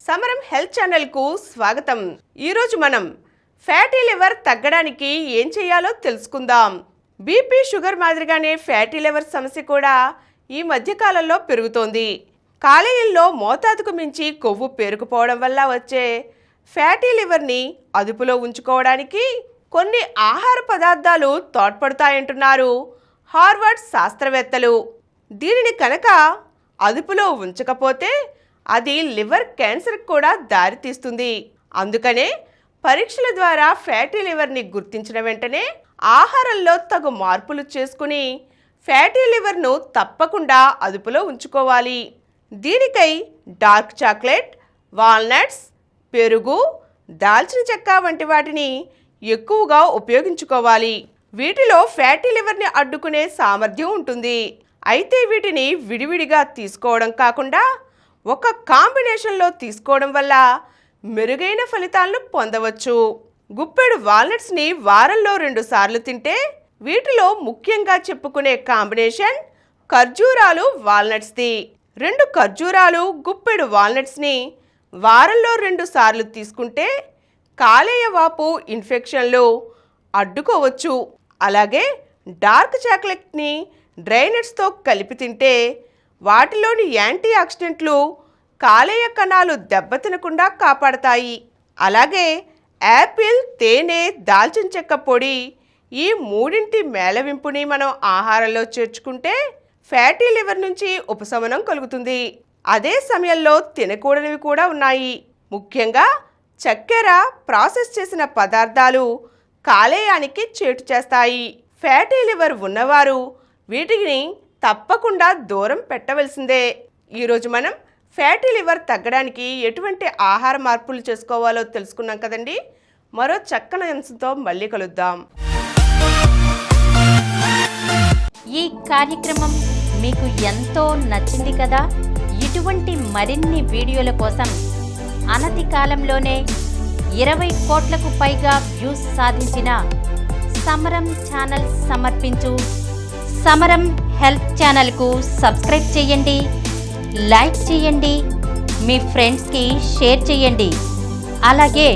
సమరం హెల్త్ ఛానల్కు స్వాగతం. ఈరోజు మనం ఫ్యాటీ లివర్ తగ్గడానికి ఏం చేయాలో తెలుసుకుందాం. బీపీ, షుగర్ మాదిరిగానే ఫ్యాటీ లివర్ సమస్య కూడా ఈ మధ్యకాలంలో పెరుగుతోంది. కాలేయంలో మోతాదుకు మించి కొవ్వు పేరుకుపోవడం వల్ల వచ్చే ఫ్యాటీ లివర్ని అదుపులో ఉంచుకోవడానికి కొన్ని ఆహార పదార్థాలు తోడ్పడతాయంటున్నారు హార్వర్డ్ శాస్త్రవేత్తలు. దీనిని కనుక అదుపులో ఉంచకపోతే అది లివర్ క్యాన్సర్కి కూడా దారితీస్తుంది. అందుకనే పరీక్షల ద్వారా ఫ్యాటీ లివర్ని గుర్తించిన వెంటనే ఆహారంలో తగు మార్పులు చేసుకుని ఫ్యాటీ లివర్ను తప్పకుండా అదుపులో ఉంచుకోవాలి. దీనికై డార్క్ చాక్లెట్, వాల్నట్స్, పెరుగు, దాల్చిన చెక్క వంటి వాటిని ఎక్కువగా ఉపయోగించుకోవాలి. వీటిలో ఫ్యాటీ లివర్ని అడ్డుకునే సామర్థ్యం ఉంటుంది. అయితే వీటిని విడివిడిగా తీసుకోవడం కాకుండా ఒక కాంబినేషన్లో తీసుకోవడం వల్ల మెరుగైన ఫలితాలను పొందవచ్చు. గుప్పెడు వాల్నట్స్ని వారంలో 2 సార్లు తింటే వీటిలో ముఖ్యంగా చెప్పుకునే కాంబినేషన్ ఖర్జూరాలు, వాల్నట్స్ది. 2 ఖర్జూరాలు, గుప్పెడు వాల్నట్స్ని వారంలో 2 సార్లు తీసుకుంటే కాలేయ వాపు, ఇన్ఫెక్షన్లు అడ్డుకోవచ్చు. అలాగే డార్క్ చాక్లెట్ని డ్రై నట్స్తో కలిపి తింటే వాటిలోని యాంటీ ఆక్సిడెంట్లు కాలేయ కణాలు దెబ్బతినకుండా కాపాడతాయి. అలాగే యాపిల్, తేనె, దాల్చిన చెక్క పొడి ఈ మూడింటి మేళవింపుని మనం ఆహారంలో చేర్చుకుంటే ఫ్యాటీ లివర్ నుంచి ఉపశమనం కలుగుతుంది. అదే సమయంలో తినకూడనివి కూడా ఉన్నాయి. ముఖ్యంగా చక్కెర, ప్రాసెస్ చేసిన పదార్థాలు కాలేయానికి చేటు చేస్తాయి. ఫ్యాటీ లివర్ ఉన్నవారు వీటిని తప్పకుండా దూరం పెట్టవలసిందే. ఈరోజు మనం ఫ్యాటీ లివర్ తగ్గడానికి ఎటువంటి ఆహార మార్పులు చేసుకోవాలో తెలుసుకున్నాం కదండి. మరో చక్కని అంశంతో మళ్ళీ కలుద్దాం. ఈ కార్యక్రమం మీకు ఎంతో నచ్చింది కదా. ఇటువంటి మరిన్ని వీడియోల కోసం అనతి కాలంలోనే 20 కోట్లకు పైగా వ్యూస్ సాధించిన సమరం ఛానల్ సమర్పించు సమరం హెల్త్ ఛానల్కు సబ్స్క్రైబ్ చేయండి, లైక్ చేయండి, మీ ఫ్రెండ్స్కి షేర్ చేయండి. అలాగే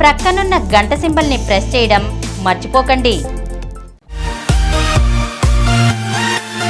ప్రక్కనున్న గంట సింబల్ని ప్రెస్ చేయడం మర్చిపోకండి.